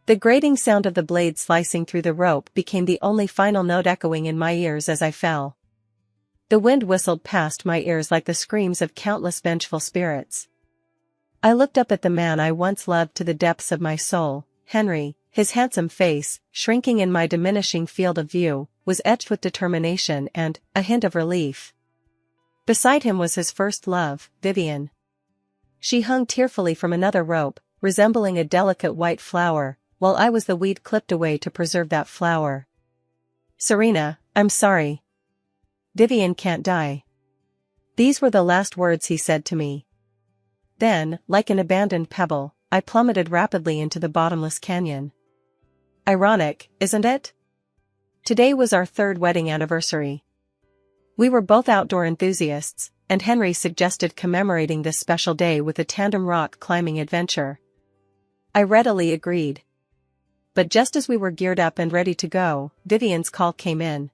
The grating sound of the blade slicing through the rope became the only final note echoing in my ears as I fell. The wind whistled past my ears like the screams of countless vengeful spirits. I looked up at the man I once loved to the depths of my soul, Henry. His handsome face, shrinking in my diminishing field of view, was etched with determination and a hint of relief. Beside him was his first love, Vivian. She hung tearfully from another rope, resembling a delicate white flower, while I was the weed clipped away to preserve that flower. "Serena, I'm sorry. Vivian can't die." These were the last words he said to me. Then, like an abandoned pebble, I plummeted rapidly into the bottomless canyon. Ironic, isn't it? Today was our 3rd wedding anniversary. We were both outdoor enthusiasts, and Henry suggested commemorating this special day with a tandem rock climbing adventure. I readily agreed. But just as we were geared up and ready to go, Vivian's call came in.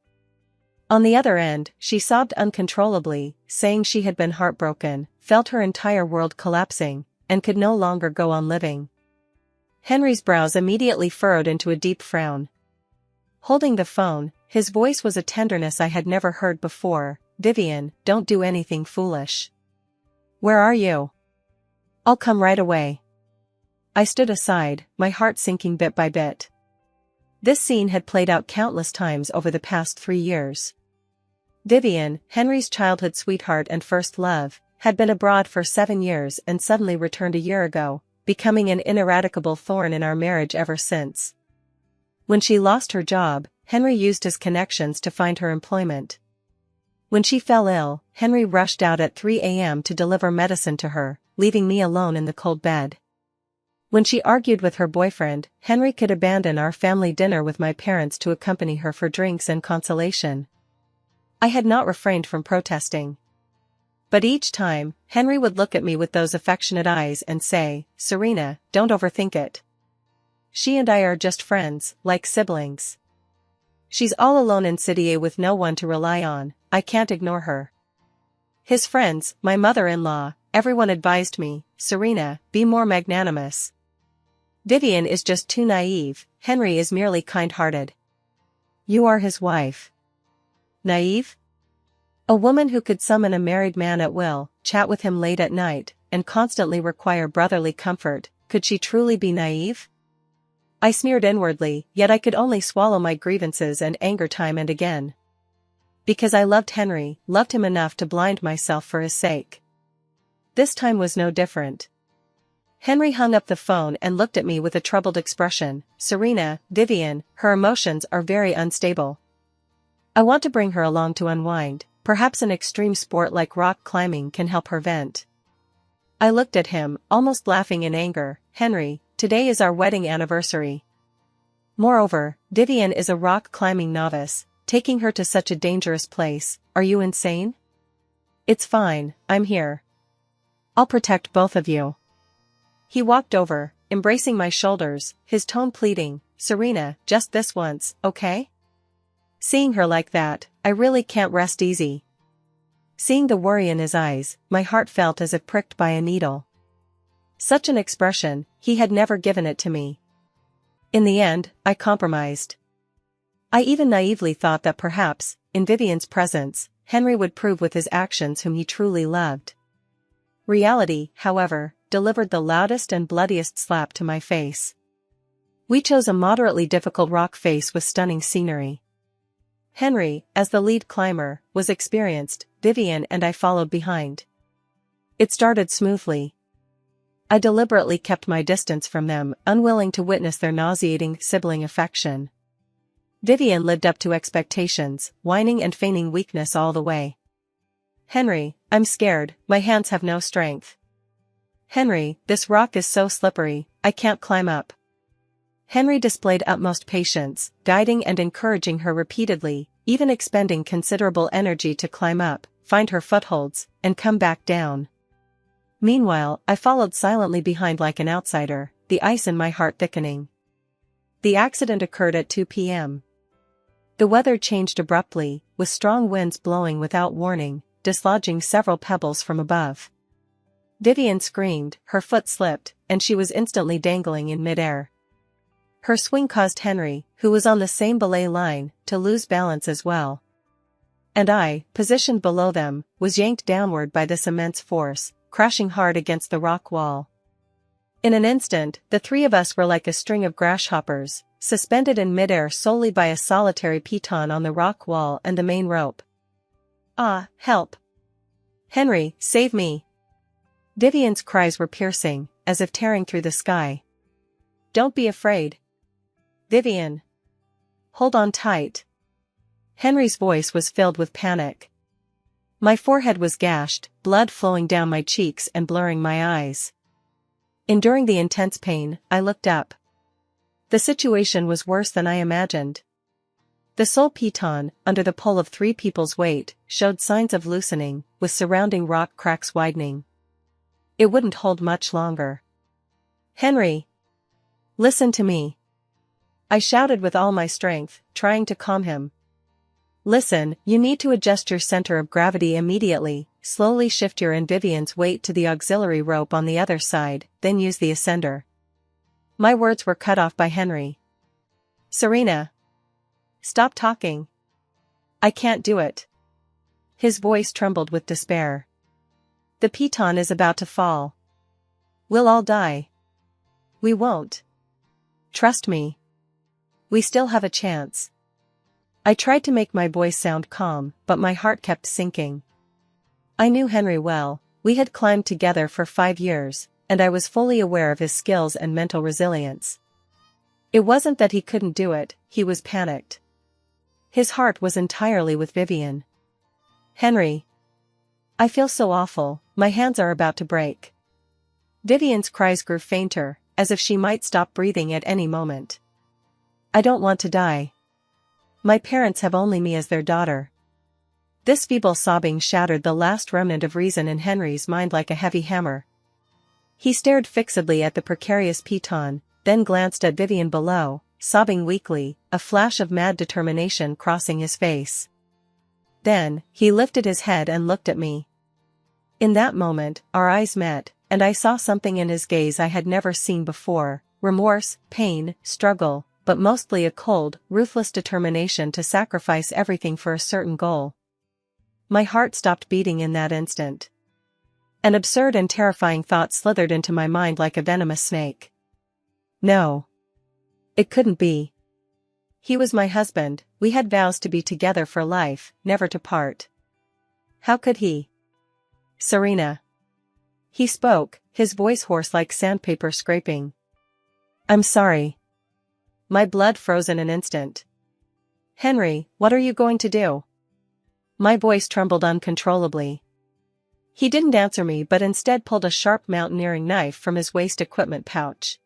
On the other end, she sobbed uncontrollably, saying she had been heartbroken, felt her entire world collapsing, and could no longer go on living. Henry's brows immediately furrowed into a deep frown. Holding the phone, his voice was a tenderness I had never heard before. "Vivian, don't do anything foolish." "Where are you?" "I'll come right away." I stood aside, my heart sinking bit by bit. This scene had played out countless times over the past 3 years. Vivian, Henry's childhood sweetheart and first love, had been abroad for 7 years and suddenly returned a year ago, becoming an ineradicable thorn in our marriage ever since. When she lost her job, Henry used his connections to find her employment. When she fell ill, Henry rushed out at 3 a.m. to deliver medicine to her, leaving me alone in the cold bed. When she argued with her boyfriend, Henry could abandon our family dinner with my parents to accompany her for drinks and consolation. I had not refrained from protesting. But each time, Henry would look at me with those affectionate eyes and say, "Serena, don't overthink it. She and I are just friends, like siblings. She's all alone in City A with no one to rely on, I can't ignore her." His friends, my mother-in-law, everyone advised me, "Serena, be more magnanimous. Vivian is just too naive, Henry is merely kind-hearted. You are his wife." Naive? A woman who could summon a married man at will, chat with him late at night, and constantly require brotherly comfort, could she truly be naive? I sneered inwardly, yet I could only swallow my grievances and anger time and again. Because I loved Henry, loved him enough to blind myself for his sake. This time was no different. Henry hung up the phone and looked at me with a troubled expression. "Serena, Vivian, her emotions are very unstable. I want to bring her along to unwind. Perhaps an extreme sport like rock climbing can help her vent." I looked at him, almost laughing in anger. "Henry, today is our wedding anniversary. Moreover, Vivian is a rock climbing novice, taking her to such a dangerous place, are you insane? It's fine, I'm here. I'll protect both of you." He walked over, embracing my shoulders, his tone pleading, "Serena, just this once, okay?" Seeing her like that, I really can't rest easy. Seeing the worry in his eyes, my heart felt as if pricked by a needle. Such an expression, he had never given it to me. In the end, I compromised. I even naively thought that perhaps, in Vivian's presence, Henry would prove with his actions whom he truly loved. Reality, however, delivered the loudest and bloodiest slap to my face. We chose a moderately difficult rock face with stunning scenery. Henry, as the lead climber, was experienced, Vivian and I followed behind. It started smoothly. I deliberately kept my distance from them, unwilling to witness their nauseating sibling affection. Vivian lived up to expectations, whining and feigning weakness all the way. "Henry, I'm scared, my hands have no strength. Henry, this rock is so slippery, I can't climb up." Henry displayed utmost patience, guiding and encouraging her repeatedly, even expending considerable energy to climb up, find her footholds, and come back down. Meanwhile, I followed silently behind like an outsider, the ice in my heart thickening. The accident occurred at 2 p.m. The weather changed abruptly, with strong winds blowing without warning, dislodging several pebbles from above. Vivian screamed, her foot slipped, and she was instantly dangling in midair. Her swing caused Henry, who was on the same belay line, to lose balance as well. And I, positioned below them, was yanked downward by this immense force, crashing hard against the rock wall. In an instant, the three of us were like a string of grasshoppers, suspended in midair solely by a solitary piton on the rock wall and the main rope. Ah, help! Henry, save me! Vivian's cries were piercing, as if tearing through the sky. Don't be afraid. Vivian. Hold on tight. Henry's voice was filled with panic. My forehead was gashed, blood flowing down my cheeks and blurring my eyes. Enduring the intense pain, I looked up. The situation was worse than I imagined. The sole piton, under the pull of three people's weight, showed signs of loosening, with surrounding rock cracks widening. It wouldn't hold much longer. Henry! Listen to me! I shouted with all my strength, trying to calm him. Listen, you need to adjust your center of gravity immediately, slowly shift your and Vivian's weight to the auxiliary rope on the other side, then use the ascender. My words were cut off by Henry. Serena! Stop talking. I can't do it. His voice trembled with despair. The piton is about to fall. We'll all die. We won't. Trust me. We still have a chance. I tried to make my voice sound calm, but my heart kept sinking. I knew Henry well, we had climbed together for 5 years, and I was fully aware of his skills and mental resilience. It wasn't that he couldn't do it, he was panicked. His heart was entirely with Vivian. Henry. I feel so awful, my hands are about to break. Vivian's cries grew fainter, as if she might stop breathing at any moment. I don't want to die. My parents have only me as their daughter. This feeble sobbing shattered the last remnant of reason in Henry's mind like a heavy hammer. He stared fixedly at the precarious piton, then glanced at Vivian below, sobbing weakly, a flash of mad determination crossing his face. Then, he lifted his head and looked at me. In that moment, our eyes met, and I saw something in his gaze I had never seen before: remorse, pain, struggle, but mostly a cold, ruthless determination to sacrifice everything for a certain goal. My heart stopped beating in that instant. An absurd and terrifying thought slithered into my mind like a venomous snake. No. It couldn't be. He was my husband, we had vows to be together for life, never to part. How could he? Serena. He spoke, his voice hoarse like sandpaper scraping. I'm sorry. My blood froze in an instant. Henry, what are you going to do? My voice trembled uncontrollably. He didn't answer me but instead pulled a sharp mountaineering knife from his waist equipment pouch.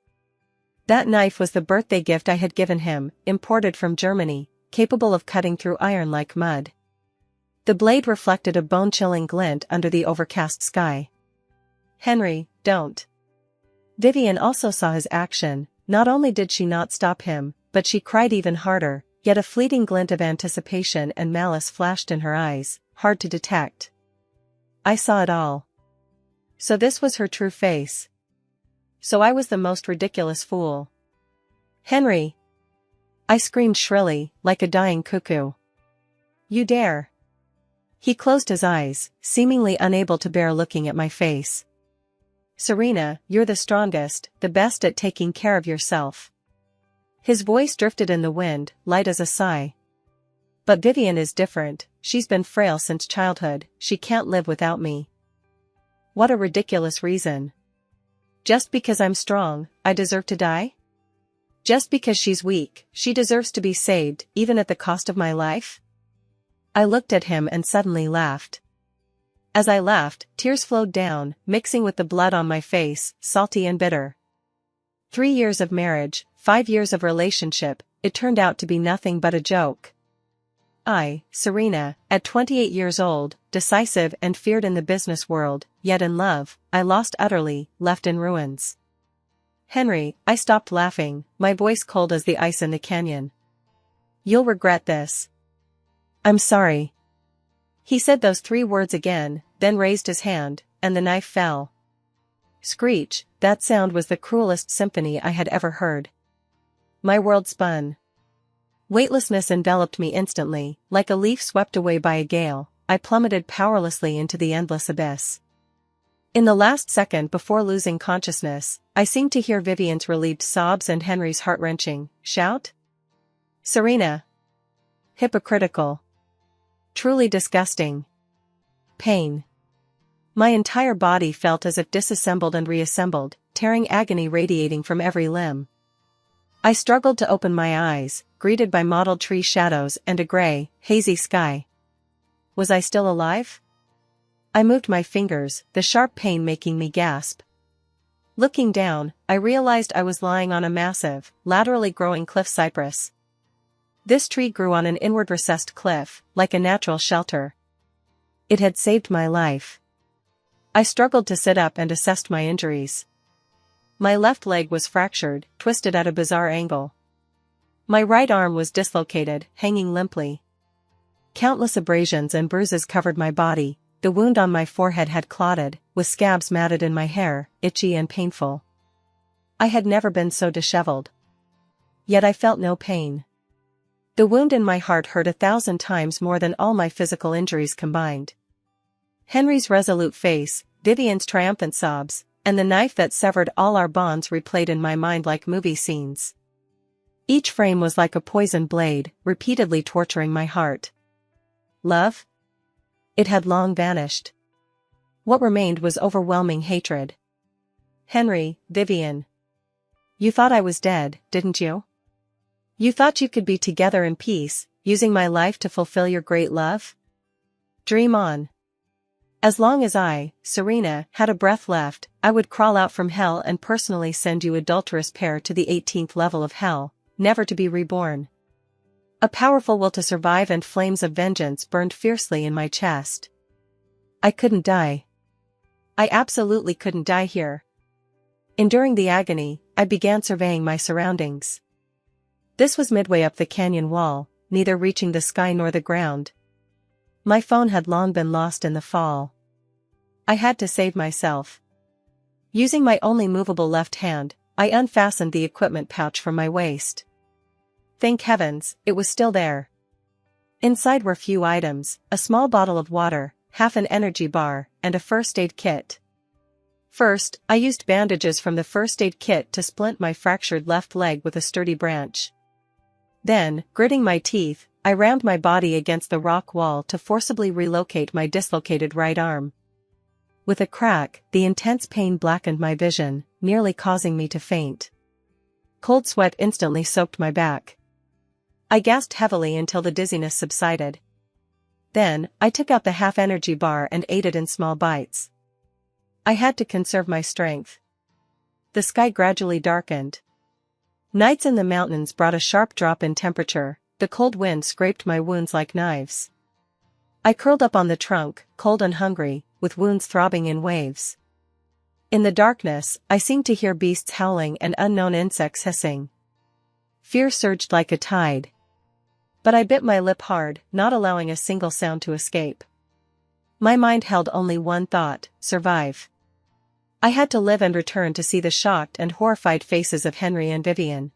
That knife was the birthday gift I had given him, imported from Germany, capable of cutting through iron like mud. The blade reflected a bone-chilling glint under the overcast sky. Henry, don't. Vivian also saw his action. Not only did she not stop him, but she cried even harder, yet a fleeting glint of anticipation and malice flashed in her eyes, hard to detect. I saw it all. So this was her true face. So I was the most ridiculous fool. Henry! I screamed shrilly, like a dying cuckoo. You dare! He closed his eyes, seemingly unable to bear looking at my face. Serena, you're the strongest, the best at taking care of yourself. His voice drifted in the wind, light as a sigh. But Vivian is different, she's been frail since childhood, she can't live without me. What a ridiculous reason. Just because I'm strong, I deserve to die? Just because she's weak, she deserves to be saved, even at the cost of my life? I looked at him and suddenly laughed. As I laughed, tears flowed down, mixing with the blood on my face, salty and bitter. 3 years of marriage, 5 years of relationship, it turned out to be nothing but a joke. I, Serena, at 28 years old, decisive and feared in the business world, yet in love, I lost utterly, left in ruins. Henry, I stopped laughing, my voice cold as the ice in the canyon. You'll regret this. I'm sorry. He said those 3 words again, then raised his hand, and the knife fell. Screech, that sound was the cruelest symphony I had ever heard. My world spun. Weightlessness enveloped me instantly, like a leaf swept away by a gale. I plummeted powerlessly into the endless abyss. In the last second before losing consciousness, I seemed to hear Vivian's relieved sobs and Henry's heart-wrenching shout. Serena. Hypocritical. Truly disgusting. Pain. My entire body felt as if disassembled and reassembled, tearing agony radiating from every limb. I struggled to open my eyes, greeted by mottled tree shadows and a gray, hazy sky. Was I still alive? I moved my fingers, the sharp pain making me gasp. Looking down, I realized I was lying on a massive, laterally growing cliff cypress. This tree grew on an inward recessed cliff, like a natural shelter. It had saved my life. I struggled to sit up and assessed my injuries. My left leg was fractured, twisted at a bizarre angle. My right arm was dislocated, hanging limply. Countless abrasions and bruises covered my body. The wound on my forehead had clotted, with scabs matted in my hair, itchy and painful. I had never been so disheveled. Yet I felt no pain. The wound in my heart hurt 1,000 times more than all my physical injuries combined. Henry's resolute face, Vivian's triumphant sobs, and the knife that severed all our bonds replayed in my mind like movie scenes. Each frame was like a poisoned blade, repeatedly torturing my heart. Love? It had long vanished. What remained was overwhelming hatred. Henry, Vivian. You thought I was dead, didn't you? You thought you could be together in peace, using my life to fulfill your great love? Dream on. As long as I, Serena, had a breath left, I would crawl out from hell and personally send you adulterous pair to the 18th level of hell, never to be reborn. A powerful will to survive and flames of vengeance burned fiercely in my chest. I couldn't die. I absolutely couldn't die here. Enduring the agony, I began surveying my surroundings. This was midway up the canyon wall, neither reaching the sky nor the ground. My phone had long been lost in the fall. I had to save myself. Using my only movable left hand, I unfastened the equipment pouch from my waist. Thank heavens, it was still there. Inside were few items, a small bottle of water, half an energy bar, and a first aid kit. First, I used bandages from the first aid kit to splint my fractured left leg with a sturdy branch. Then, gritting my teeth, I rammed my body against the rock wall to forcibly relocate my dislocated right arm. With a crack, the intense pain blackened my vision, nearly causing me to faint. Cold sweat instantly soaked my back. I gasped heavily until the dizziness subsided. Then, I took out the half-energy bar and ate it in small bites. I had to conserve my strength. The sky gradually darkened. Nights in the mountains brought a sharp drop in temperature, the cold wind scraped my wounds like knives. I curled up on the trunk, cold and hungry, with wounds throbbing in waves. In the darkness, I seemed to hear beasts howling and unknown insects hissing. Fear surged like a tide. But I bit my lip hard, not allowing a single sound to escape. My mind held only one thought: survive. I had to live and return to see the shocked and horrified faces of Henry and Vivian.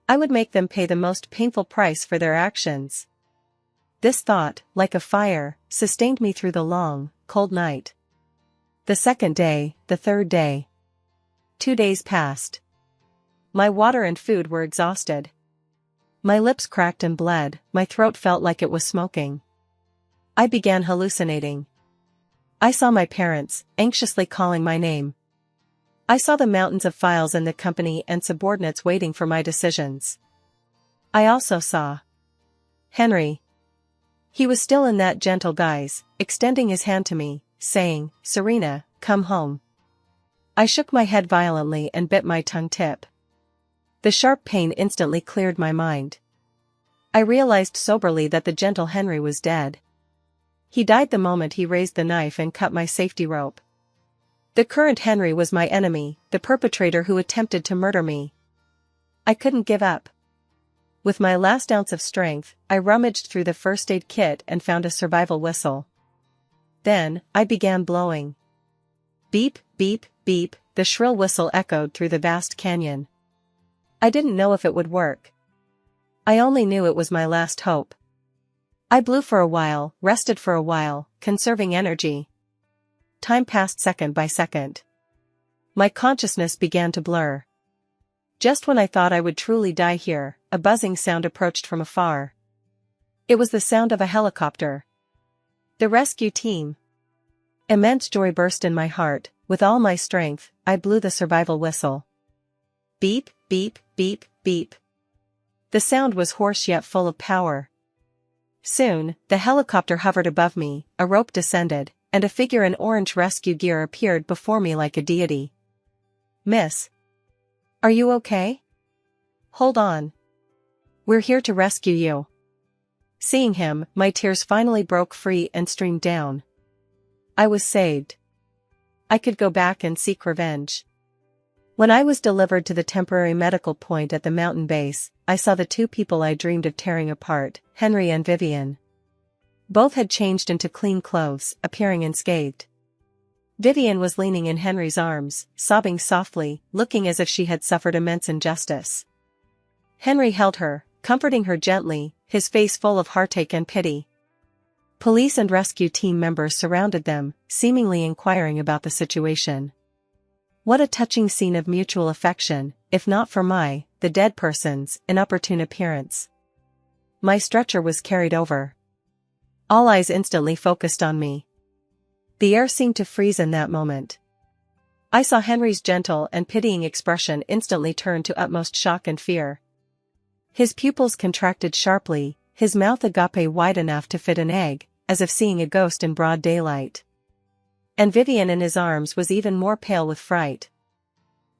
I would make them pay the most painful price for their actions. This thought, like a fire, sustained me through the long, cold night. The second day, the third day. 2 days passed. My water and food were exhausted. My lips cracked and bled, my throat felt like it was smoking. I began hallucinating. I saw my parents, anxiously calling my name. I saw the mountains of files in the company and subordinates waiting for my decisions. I also saw Henry. He was still in that gentle guise, extending his hand to me, saying, "Serena, come home." I shook my head violently and bit my tongue tip. The sharp pain instantly cleared my mind. I realized soberly that the gentle Henry was dead. He died the moment he raised the knife and cut my safety rope. The current Henry was my enemy, the perpetrator who attempted to murder me. I couldn't give up. With my last ounce of strength, I rummaged through the first aid kit and found a survival whistle. Then, I began blowing. Beep, beep, beep, the shrill whistle echoed through the vast canyon. I didn't know if it would work. I only knew it was my last hope. I blew for a while, rested for a while, conserving energy. Time passed second by second. My consciousness began to blur. Just when I thought I would truly die here, a buzzing sound approached from afar. It was the sound of a helicopter. The rescue team. Immense joy burst in my heart. With all my strength, I blew the survival whistle. Beep, beep, beep, beep. The sound was hoarse yet full of power. Soon, the helicopter hovered above me, a rope descended, and a figure in orange rescue gear appeared before me like a deity. Miss. Are you okay? Hold on. We're here to rescue you. Seeing him, my tears finally broke free and streamed down. I was saved. I could go back and seek revenge. When I was delivered to the temporary medical point at the mountain base, I saw the two people I dreamed of tearing apart, Henry and Vivian. Both had changed into clean clothes, appearing unscathed. Vivian was leaning in Henry's arms, sobbing softly, looking as if she had suffered immense injustice. Henry held her, comforting her gently, his face full of heartache and pity. Police and rescue team members surrounded them, seemingly inquiring about the situation. What a touching scene of mutual affection, if not for the dead person's, inopportune appearance. My stretcher was carried over. All eyes instantly focused on me. The air seemed to freeze in that moment. I saw Henry's gentle and pitying expression instantly turn to utmost shock and fear. His pupils contracted sharply, his mouth agape wide enough to fit an egg, as if seeing a ghost in broad daylight. And Vivian in his arms was even more pale with fright.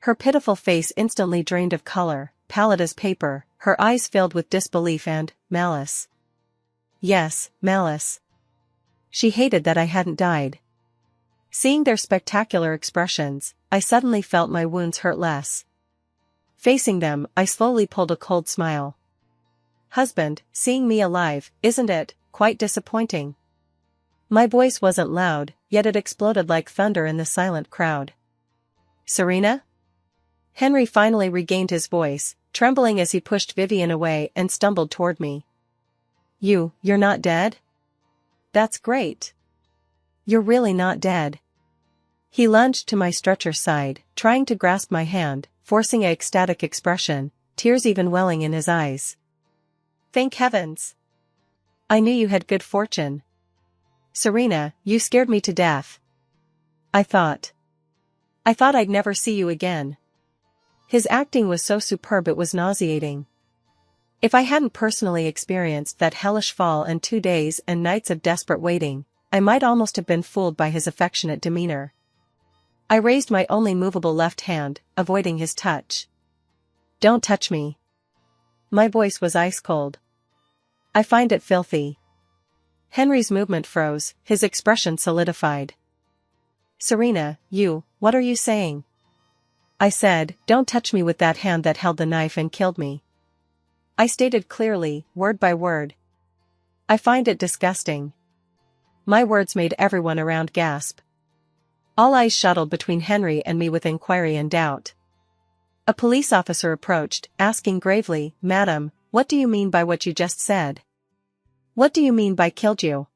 Her pitiful face instantly drained of color, pallid as paper, her eyes filled with disbelief and malice. Yes, malice. She hated that I hadn't died. Seeing their spectacular expressions, I suddenly felt my wounds hurt less. Facing them, I slowly pulled a cold smile. Husband, seeing me alive, isn't it quite disappointing? My voice wasn't loud, yet it exploded like thunder in the silent crowd. Serena? Henry finally regained his voice, trembling as he pushed Vivian away and stumbled toward me. You're not dead? That's great. You're really not dead. He lunged to my stretcher side, trying to grasp my hand, forcing an ecstatic expression, tears even welling in his eyes. Thank heavens. I knew you had good fortune. Serena, you scared me to death. I thought I'd never see you again. His acting was so superb it was nauseating. If I hadn't personally experienced that hellish fall and 2 days and nights of desperate waiting, I might almost have been fooled by his affectionate demeanor. I raised my only movable left hand, avoiding his touch. Don't touch me. My voice was ice cold. I find it filthy. Henry's movement froze, his expression solidified. Serena, what are you saying? I said, don't touch me with that hand that held the knife and killed me. I stated clearly, word by word. I find it disgusting. My words made everyone around gasp. All eyes shuttled between Henry and me with inquiry and doubt. A police officer approached, asking gravely, Madam, what do you mean by what you just said? What do you mean by killed you?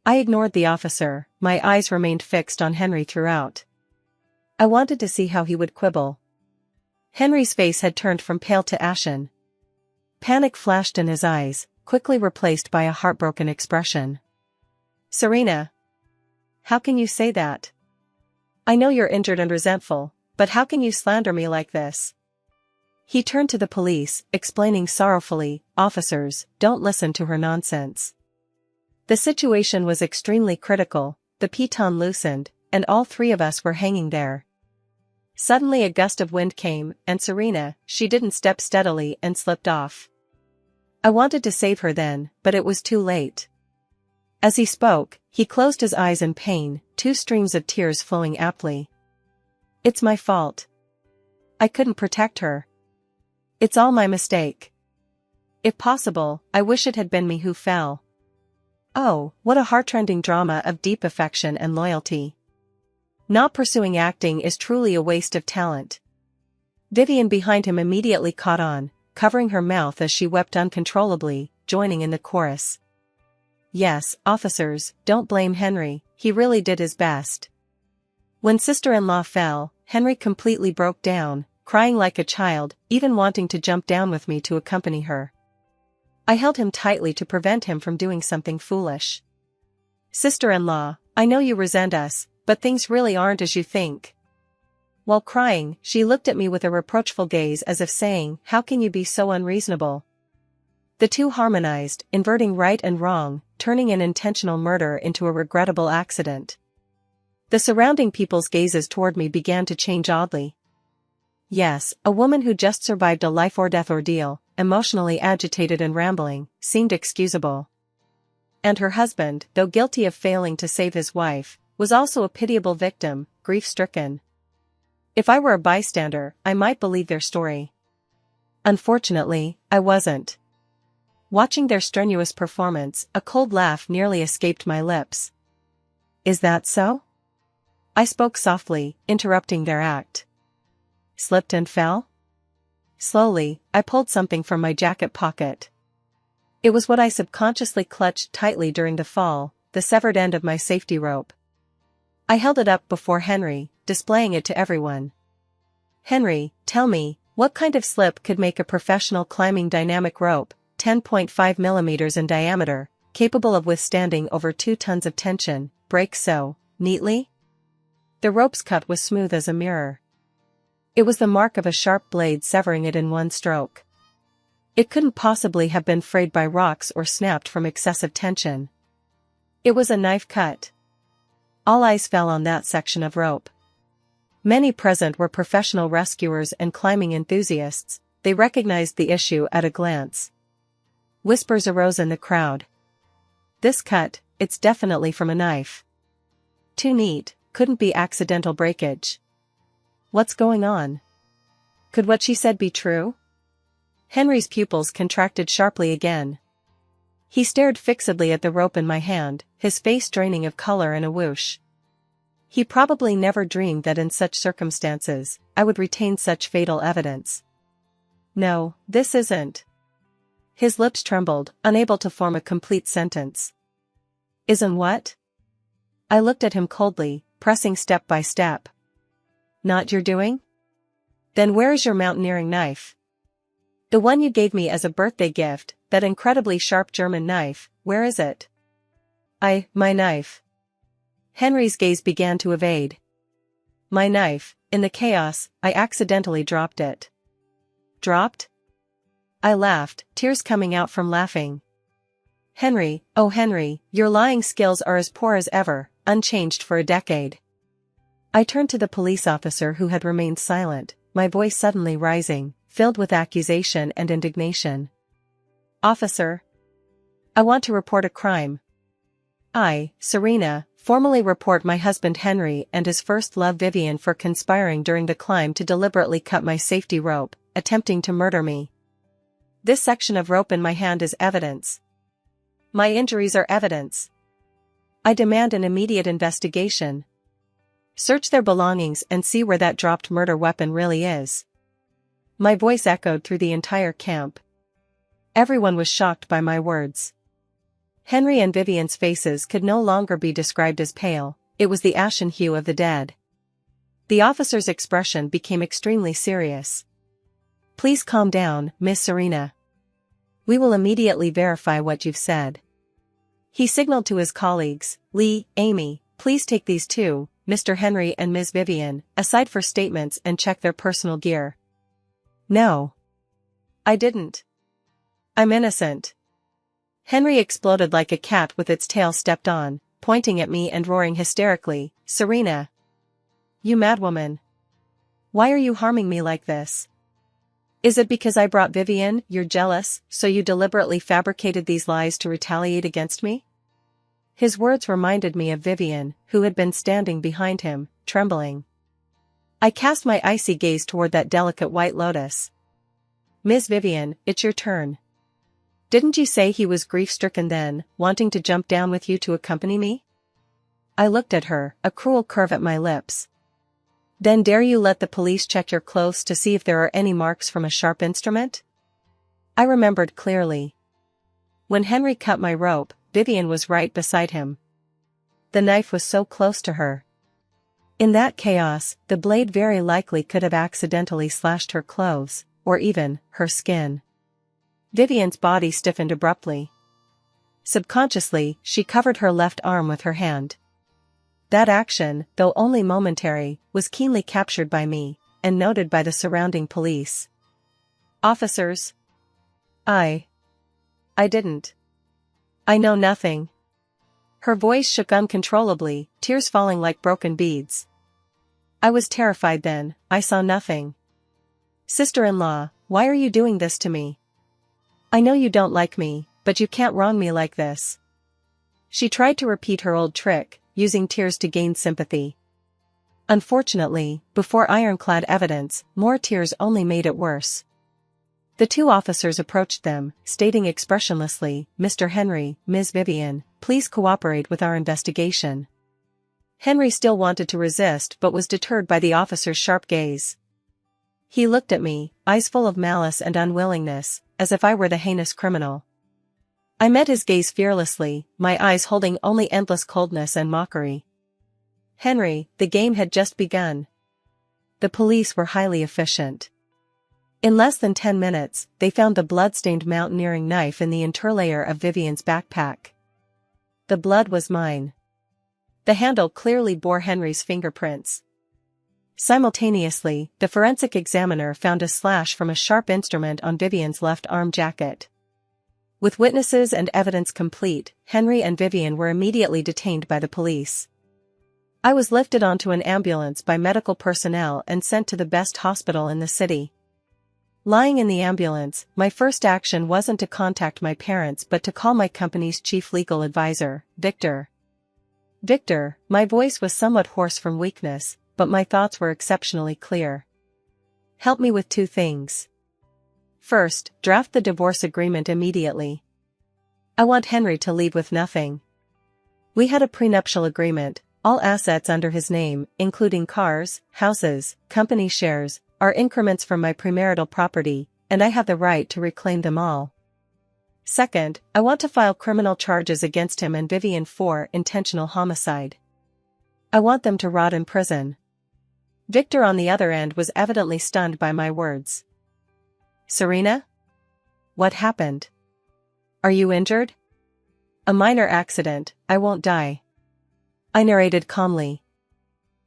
I ignored the officer, my eyes remained fixed on Henry throughout. I wanted to see how he would quibble. Henry's face had turned from pale to ashen. Panic flashed in his eyes, quickly replaced by a heartbroken expression. Serena. How can you say that? I know you're injured and resentful, but how can you slander me like this? He turned to the police, explaining sorrowfully, Officers, don't listen to her nonsense. The situation was extremely critical, the piton loosened, and all 3 of us were hanging there. Suddenly a gust of wind came, and Serena, she didn't step steadily and slipped off. I wanted to save her then, but it was too late. As he spoke, he closed his eyes in pain, 2 streams of tears flowing aptly. It's my fault. I couldn't protect her. It's all my mistake. If possible, I wish it had been me who fell. Oh, what a heartrending drama of deep affection and loyalty. Not pursuing acting is truly a waste of talent. Vivian behind him immediately caught on, covering her mouth as she wept uncontrollably, joining in the chorus. Yes, officers, don't blame Henry, he really did his best. When sister-in-law fell, Henry completely broke down, crying like a child, even wanting to jump down with me to accompany her. I held him tightly to prevent him from doing something foolish. Sister-in-law, I know you resent us, but things really aren't as you think. While crying, she looked at me with a reproachful gaze as if saying, how can you be so unreasonable? The two harmonized, inverting right and wrong, turning an intentional murder into a regrettable accident. The surrounding people's gazes toward me began to change oddly. Yes, a woman who just survived a life-or-death ordeal, emotionally agitated and rambling, seemed excusable. And her husband, though guilty of failing to save his wife, was also a pitiable victim, grief-stricken. If I were a bystander, I might believe their story. Unfortunately, I wasn't. Watching their strenuous performance, a cold laugh nearly escaped my lips. Is that so? I spoke softly, interrupting their act. Slipped and fell? Slowly, I pulled something from my jacket pocket. It was what I subconsciously clutched tightly during the fall, the severed end of my safety rope. I held it up before Henry, displaying it to everyone. Henry, tell me, what kind of slip could make a professional climbing dynamic rope, 10.5 millimeters in diameter, capable of withstanding over 2 tons of tension, break so neatly? The rope's cut was smooth as a mirror. It was the mark of a sharp blade severing it in one stroke. It couldn't possibly have been frayed by rocks or snapped from excessive tension. It was a knife cut. All eyes fell on that section of rope. Many present were professional rescuers and climbing enthusiasts, they recognized the issue at a glance. Whispers arose in the crowd. This cut, it's definitely from a knife. Too neat, couldn't be accidental breakage. What's going on? Could what she said be true? Henry's pupils contracted sharply again. He stared fixedly at the rope in my hand, his face draining of color in a whoosh. He probably never dreamed that in such circumstances, I would retain such fatal evidence. No, this isn't. His lips trembled, unable to form a complete sentence. Isn't what? I looked at him coldly, pressing step by step. Not your doing? Then where is your mountaineering knife? The one you gave me as a birthday gift, that incredibly sharp German knife, where is it? My knife. Henry's gaze began to evade. My knife, in the chaos, I accidentally dropped it. Dropped? I laughed, tears coming out from laughing. Henry, oh Henry, your lying skills are as poor as ever, unchanged for a decade. I turned to the police officer who had remained silent, my voice suddenly rising, filled with accusation and indignation. Officer. I want to report a crime. I, Serena, formally report my husband Henry and his first love Vivian for conspiring during the climb to deliberately cut my safety rope, attempting to murder me. This section of rope in my hand is evidence. My injuries are evidence. I demand an immediate investigation. Search their belongings and see where that dropped murder weapon really is. My voice echoed through the entire camp. Everyone was shocked by my words. Henry and Vivian's faces could no longer be described as pale, it was the ashen hue of the dead. The officer's expression became extremely serious. Please calm down, Miss Serena. We will immediately verify what you've said. He signaled to his colleagues, Lee, Amy, please take these two, Mr. Henry and Ms. Vivian, aside for statements and check their personal gear. No. I didn't. I'm innocent. Henry exploded like a cat with its tail stepped on, pointing at me and roaring hysterically, Serena. You madwoman. Why are you harming me like this? Is it because I brought Vivian, you're jealous, so you deliberately fabricated these lies to retaliate against me? His words reminded me of Vivian, who had been standing behind him, trembling. I cast my icy gaze toward that delicate white lotus. Miss Vivian, it's your turn. Didn't you say he was grief-stricken then, wanting to jump down with you to accompany me? I looked at her, a cruel curve at my lips. Then dare you let the police check your clothes to see if there are any marks from a sharp instrument? I remembered clearly. When Henry cut my rope, Vivian was right beside him. The knife was so close to her. In that chaos, the blade very likely could have accidentally slashed her clothes, or even her skin. Vivian's body stiffened abruptly. Subconsciously, she covered her left arm with her hand. That action, though only momentary, was keenly captured by me, and noted by the surrounding police. Officers? I didn't. I know nothing. Her voice shook uncontrollably, tears falling like broken beads. I was terrified then, I saw nothing. Sister-in-law, why are you doing this to me? I know you don't like me, but you can't wrong me like this. She tried to repeat her old trick, using tears to gain sympathy. Unfortunately, before ironclad evidence, more tears only made it worse. The two officers approached them, stating expressionlessly, "Mr. Henry, Ms. Vivian, please cooperate with our investigation." Henry still wanted to resist but was deterred by the officer's sharp gaze. He looked at me, eyes full of malice and unwillingness, as if I were the heinous criminal. I met his gaze fearlessly, my eyes holding only endless coldness and mockery. Henry, the game had just begun. The police were highly efficient. In less than 10 minutes, they found the blood-stained mountaineering knife in the interlayer of Vivian's backpack. The blood was mine. The handle clearly bore Henry's fingerprints. Simultaneously, the forensic examiner found a slash from a sharp instrument on Vivian's left arm jacket. With witnesses and evidence complete, Henry and Vivian were immediately detained by the police. I was lifted onto an ambulance by medical personnel and sent to the best hospital in the city. Lying in the ambulance, my first action wasn't to contact my parents but to call my company's chief legal advisor, Victor. Victor, my voice was somewhat hoarse from weakness, but my thoughts were exceptionally clear. Help me with 2 things. First, draft the divorce agreement immediately. I want Henry to leave with nothing. We had a prenuptial agreement, all assets under his name, including cars, houses, company shares, are increments from my premarital property, and I have the right to reclaim them all. Second, I want to file criminal charges against him and Vivian for intentional homicide. I want them to rot in prison. Victor on the other end was evidently stunned by my words. Serena? What happened? Are you injured? A minor accident, I won't die. I narrated calmly.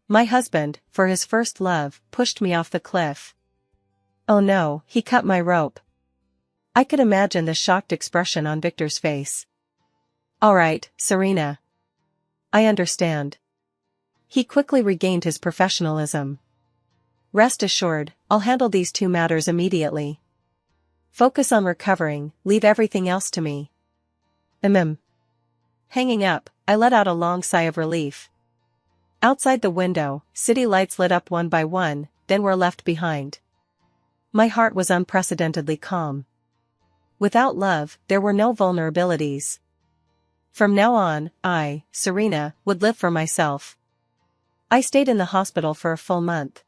My husband, for his first love, pushed me off the cliff. Oh no, he cut my rope. I could imagine the shocked expression on Victor's face. All right, Serena. I understand. He quickly regained his professionalism. Rest assured, I'll handle these 2 matters immediately. Focus on recovering, leave everything else to me. Hanging up, I let out a long sigh of relief. Outside the window, city lights lit up one by one, then were left behind. My heart was unprecedentedly calm. Without love, there were no vulnerabilities. From now on, I, Serena, would live for myself. I stayed in the hospital for a full month.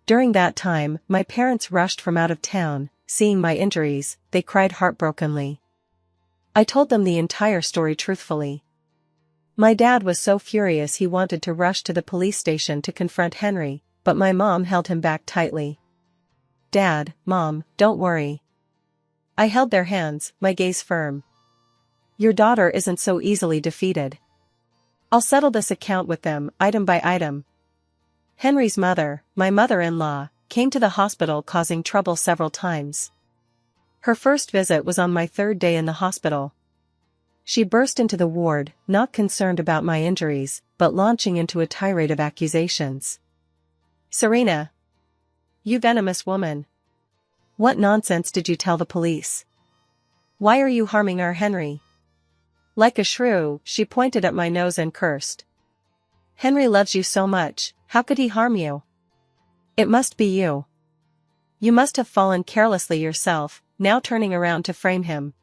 During that time, my parents rushed from out of town. Seeing my injuries, they cried heartbrokenly. I told them the entire story truthfully. My dad was so furious he wanted to rush to the police station to confront Henry, but my mom held him back tightly. Dad, Mom, don't worry. I held their hands, my gaze firm. Your daughter isn't so easily defeated. I'll settle this account with them, item by item. Henry's mother, my mother-in-law, came to the hospital causing trouble several times. Her first visit was on my 3rd day in the hospital. She burst into the ward, not concerned about my injuries, but launching into a tirade of accusations. Serena! You venomous woman! What nonsense did you tell the police? Why are you harming our Henry? Like a shrew, she pointed at my nose and cursed. Henry loves you so much, how could he harm you? It must be you. You must have fallen carelessly yourself, now turning around to frame him.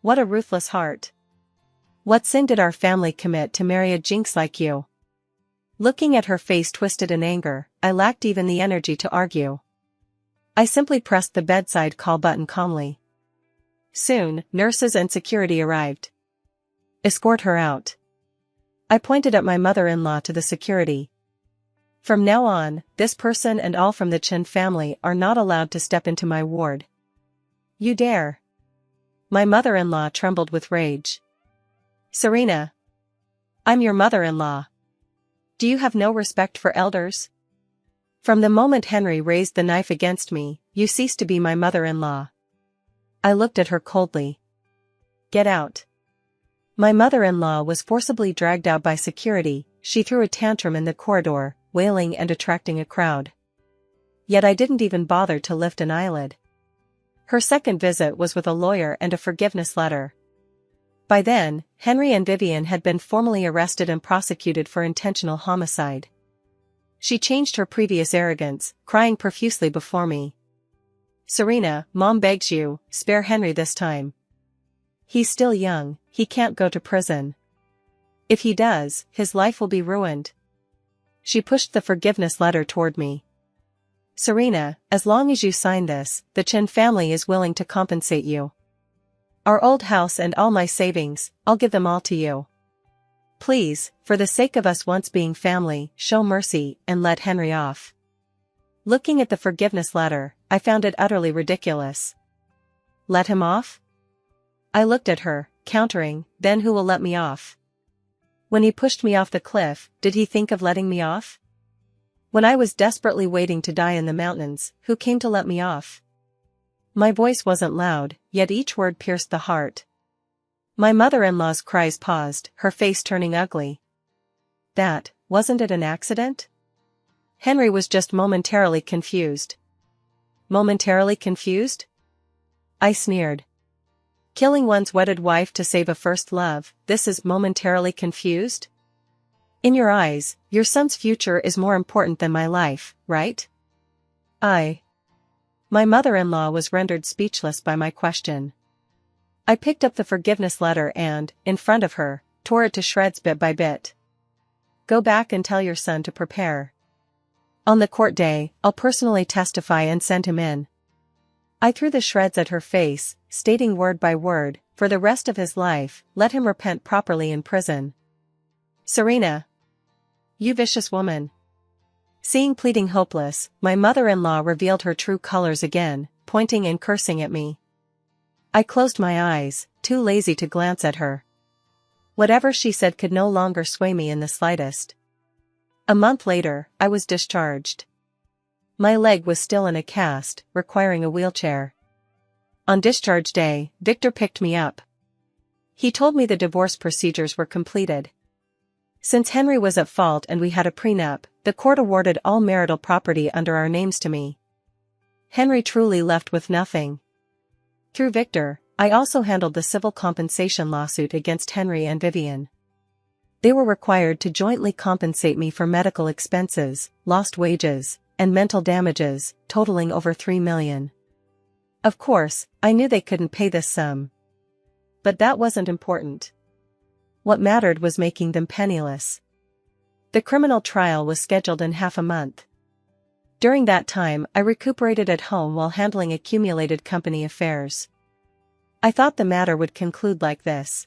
What a ruthless heart. What sin did our family commit to marry a jinx like you? Looking at her face twisted in anger, I lacked even the energy to argue. I simply pressed the bedside call button calmly. Soon, nurses and security arrived. Escort her out. I pointed at my mother-in-law to the security. From now on, this person and all from the Chen family are not allowed to step into my ward. You dare? My mother-in-law trembled with rage. Serena. I'm your mother-in-law. Do you have no respect for elders? From the moment Henry raised the knife against me, you ceased to be my mother-in-law. I looked at her coldly. Get out. My mother-in-law was forcibly dragged out by security. She threw a tantrum in the corridor, wailing and attracting a crowd. Yet I didn't even bother to lift an eyelid. Her second visit was with a lawyer and a forgiveness letter. By then, Henry and Vivian had been formally arrested and prosecuted for intentional homicide. She changed her previous arrogance, crying profusely before me. Serena, Mom begs you, spare Henry this time. He's still young, he can't go to prison. If he does, his life will be ruined. She pushed the forgiveness letter toward me. Serena, as long as you sign this, the Chen family is willing to compensate you. Our old house and all my savings, I'll give them all to you. Please, for the sake of us once being family, show mercy and let Henry off. Looking at the forgiveness letter, I found it utterly ridiculous. Let him off? I looked at her, countering, then who will let me off? When he pushed me off the cliff, did he think of letting me off? When I was desperately waiting to die in the mountains, who came to let me off? My voice wasn't loud, yet each word pierced the heart. My mother-in-law's cries paused, her face turning ugly. Wasn't it an accident? Henry was just momentarily confused. Momentarily confused? I sneered. Killing one's wedded wife to save a first love, this is momentarily confused? In your eyes, your son's future is more important than my life, right? My mother-in-law was rendered speechless by my question. I picked up the forgiveness letter and, in front of her, tore it to shreds bit by bit. Go back and tell your son to prepare. On the court day, I'll personally testify and send him in. I threw the shreds at her face, stating word by word, for the rest of his life, let him repent properly in prison. Serena. You vicious woman. Seeing pleading hopeless, my mother-in-law revealed her true colors again, pointing and cursing at me. I closed my eyes, too lazy to glance at her. Whatever she said could no longer sway me in the slightest. A month later, I was discharged. My leg was still in a cast, requiring a wheelchair. On discharge day, Victor picked me up. He told me the divorce procedures were completed. Since Henry was at fault and we had a prenup, the court awarded all marital property under our names to me. Henry truly left with nothing. Through Victor, I also handled the civil compensation lawsuit against Henry and Vivian. They were required to jointly compensate me for medical expenses, lost wages, and mental damages, totaling over $3 million. Of course, I knew they couldn't pay this sum. But that wasn't important. What mattered was making them penniless. The criminal trial was scheduled in half a month. During that time, I recuperated at home while handling accumulated company affairs. I thought the matter would conclude like this.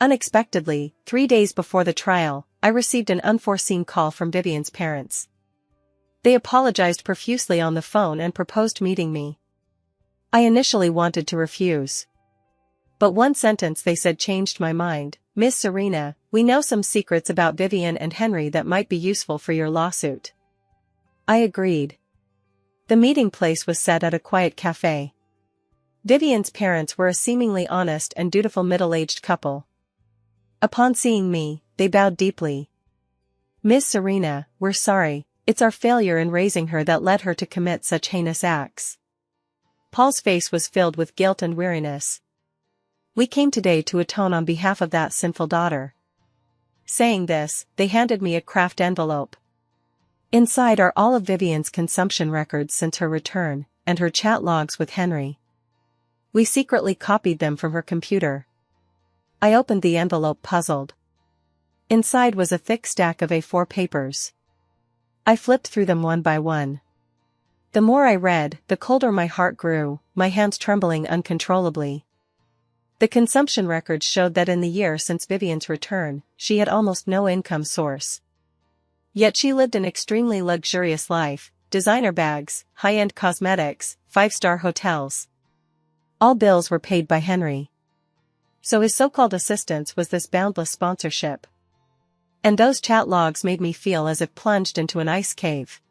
Unexpectedly, 3 days before the trial, I received an unforeseen call from Vivian's parents. They apologized profusely on the phone and proposed meeting me. I initially wanted to refuse. But one sentence they said changed my mind. Miss Serena, we know some secrets about Vivian and Henry that might be useful for your lawsuit. I agreed. The meeting place was set at a quiet cafe. Vivian's parents were a seemingly honest and dutiful middle-aged couple. Upon seeing me, they bowed deeply. Miss Serena, we're sorry, it's our failure in raising her that led her to commit such heinous acts. Paul's face was filled with guilt and weariness. We came today to atone on behalf of that sinful daughter. Saying this, they handed me a craft envelope. Inside are all of Vivian's consumption records since her return, and her chat logs with Henry. We secretly copied them from her computer. I opened the envelope puzzled. Inside was a thick stack of A4 papers. I flipped through them one by one. The more I read, the colder my heart grew, my hands trembling uncontrollably. The consumption records showed that in the year since Vivian's return, she had almost no income source. Yet she lived an extremely luxurious life, designer bags, high-end cosmetics, 5-star hotels. All bills were paid by Henry. So his so-called assistance was this boundless sponsorship. And those chat logs made me feel as if plunged into an ice cave.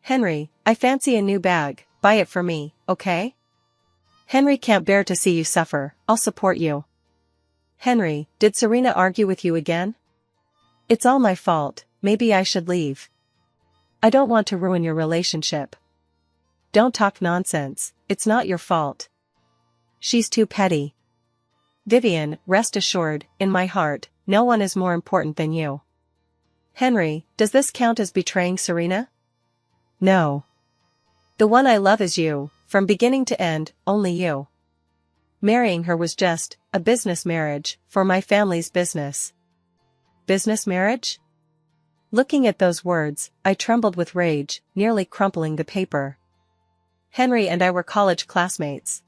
Henry, I fancy a new bag, buy it for me, okay? Henry can't bear to see you suffer, I'll support you. Henry, did Serena argue with you again? It's all my fault, maybe I should leave. I don't want to ruin your relationship. Don't talk nonsense, it's not your fault. She's too petty. Vivian, rest assured, in my heart, no one is more important than you. Henry, does this count as betraying Serena? No. The one I love is you, from beginning to end, only you. Marrying her was just a business marriage, for my family's business. Business marriage? Looking at those words, I trembled with rage, nearly crumpling the paper. Henry and I were college classmates.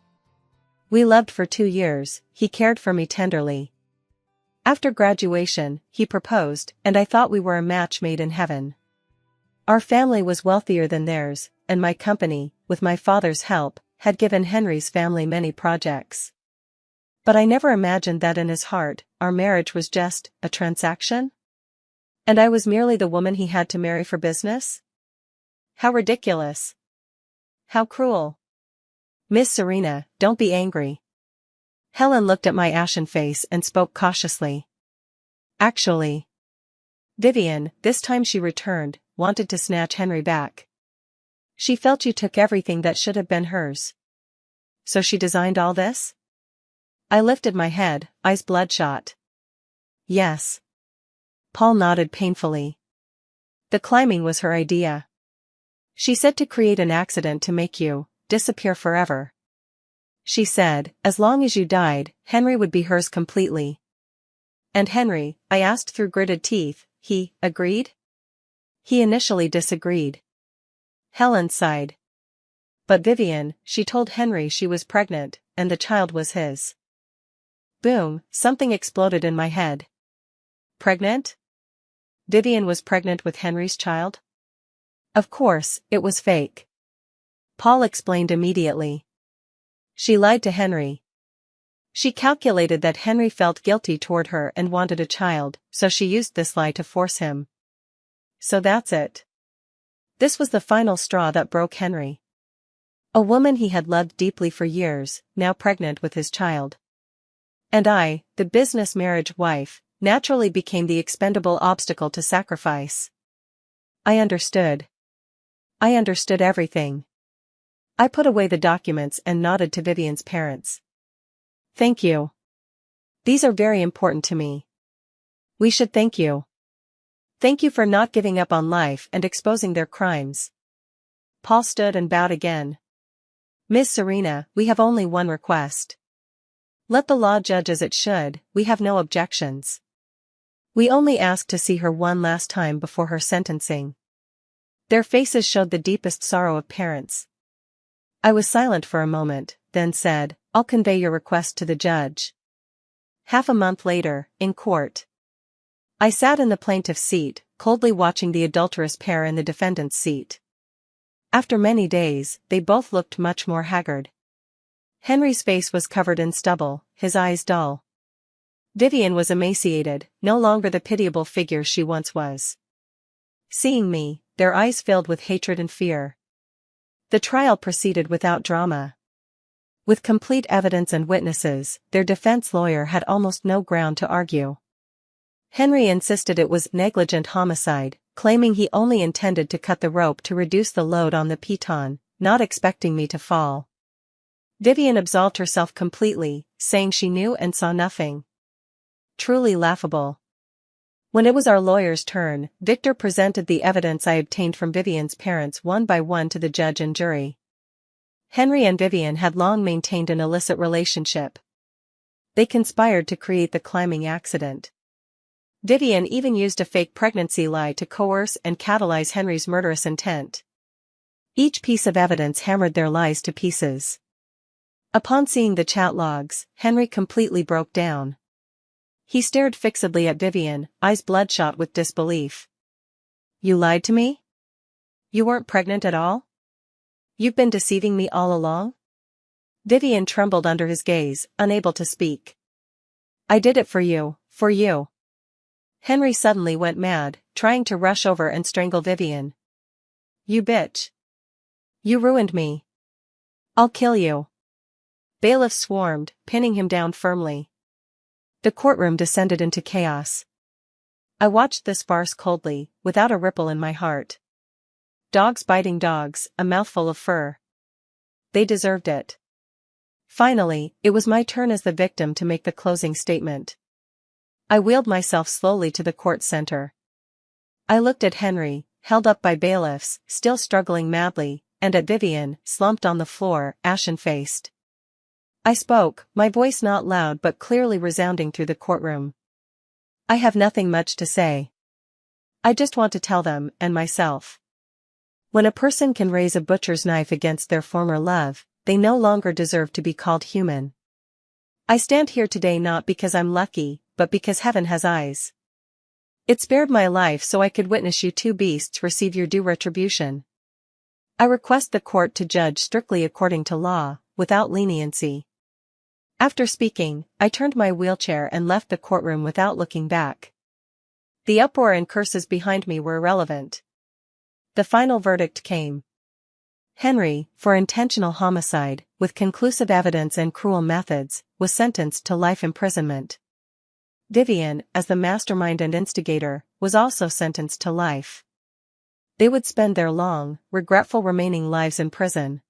We loved for 2 years, he cared for me tenderly. After graduation, he proposed, and I thought we were a match made in heaven. Our family was wealthier than theirs, and my company, with my father's help, had given Henry's family many projects. But I never imagined that in his heart, our marriage was just a transaction? And I was merely the woman he had to marry for business? How ridiculous! How cruel! Miss Serena, don't be angry. Helen looked at my ashen face and spoke cautiously. Actually, Vivian, this time she returned, wanted to snatch Henry back. She felt you took everything that should have been hers. So she designed all this? I lifted my head, eyes bloodshot. Yes. Paul nodded painfully. The climbing was her idea. She said to create an accident to make you disappear forever. She said, as long as you died, Henry would be hers completely. And Henry, I asked through gritted teeth, he agreed? He initially disagreed. Helen sighed. But Vivian, she told Henry she was pregnant, and the child was his. Boom, something exploded in my head. Pregnant? Vivian was pregnant with Henry's child? Of course, it was fake. Paul explained immediately. She lied to Henry. She calculated that Henry felt guilty toward her and wanted a child, so she used this lie to force him. So that's it. This was the final straw that broke Henry. A woman he had loved deeply for years, now pregnant with his child. And I, the business marriage wife, naturally became the expendable obstacle to sacrifice. I understood. I understood everything. I put away the documents and nodded to Vivian's parents. Thank you. These are very important to me. We should thank you. Thank you for not giving up on life and exposing their crimes. Paul stood and bowed again. Miss Serena, we have only one request. Let the law judge as it should, we have no objections. We only ask to see her one last time before her sentencing. Their faces showed the deepest sorrow of parents. I was silent for a moment, then said, I'll convey your request to the judge. Half a month later, in court. I sat in the plaintiff's seat, coldly watching the adulterous pair in the defendant's seat. After many days, they both looked much more haggard. Henry's face was covered in stubble, his eyes dull. Vivian was emaciated, no longer the pitiable figure she once was. Seeing me, their eyes filled with hatred and fear. The trial proceeded without drama. With complete evidence and witnesses, their defense lawyer had almost no ground to argue. Henry insisted it was negligent homicide, claiming he only intended to cut the rope to reduce the load on the piton, not expecting me to fall. Vivian absolved herself completely, saying she knew and saw nothing. Truly laughable. When it was our lawyer's turn, Victor presented the evidence I obtained from Vivian's parents one by one to the judge and jury. Henry and Vivian had long maintained an illicit relationship. They conspired to create the climbing accident. Vivian even used a fake pregnancy lie to coerce and catalyze Henry's murderous intent. Each piece of evidence hammered their lies to pieces. Upon seeing the chat logs, Henry completely broke down. He stared fixedly at Vivian, eyes bloodshot with disbelief. "You lied to me? You weren't pregnant at all? You've been deceiving me all along?" Vivian trembled under his gaze, unable to speak. "I did it for you, for you." Henry suddenly went mad, trying to rush over and strangle Vivian. "You bitch. You ruined me. I'll kill you." Bailiffs swarmed, pinning him down firmly. The courtroom descended into chaos. I watched this farce coldly, without a ripple in my heart. Dogs biting dogs, a mouthful of fur. They deserved it. Finally, it was my turn as the victim to make the closing statement. I wheeled myself slowly to the court center. I looked at Henry, held up by bailiffs, still struggling madly, and at Vivian, slumped on the floor, ashen-faced. I spoke, my voice not loud but clearly resounding through the courtroom. "I have nothing much to say. I just want to tell them, and myself. When a person can raise a butcher's knife against their former love, they no longer deserve to be called human. I stand here today not because I'm lucky, but because heaven has eyes. It spared my life so I could witness you two beasts receive your due retribution. I request the court to judge strictly according to law, without leniency." After speaking, I turned my wheelchair and left the courtroom without looking back. The uproar and curses behind me were irrelevant. The final verdict came. Henry, for intentional homicide, with conclusive evidence and cruel methods, was sentenced to life imprisonment. Vivian, as the mastermind and instigator, was also sentenced to life. They would spend their long, regretful remaining lives in prison.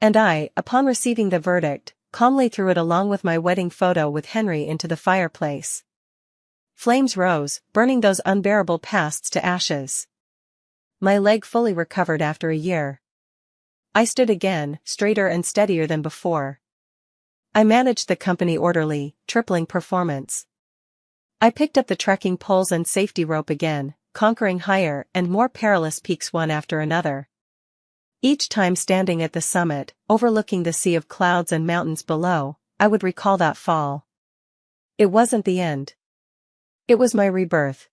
And I, upon receiving the verdict, calmly threw it along with my wedding photo with Henry into the fireplace. Flames rose, burning those unbearable pasts to ashes. My leg fully recovered after a year. I stood again, straighter and steadier than before. I managed the company orderly, tripling performance. I picked up the trekking poles and safety rope again, conquering higher and more perilous peaks one after another. Each time standing at the summit, overlooking the sea of clouds and mountains below, I would recall that fall. It wasn't the end. It was my rebirth.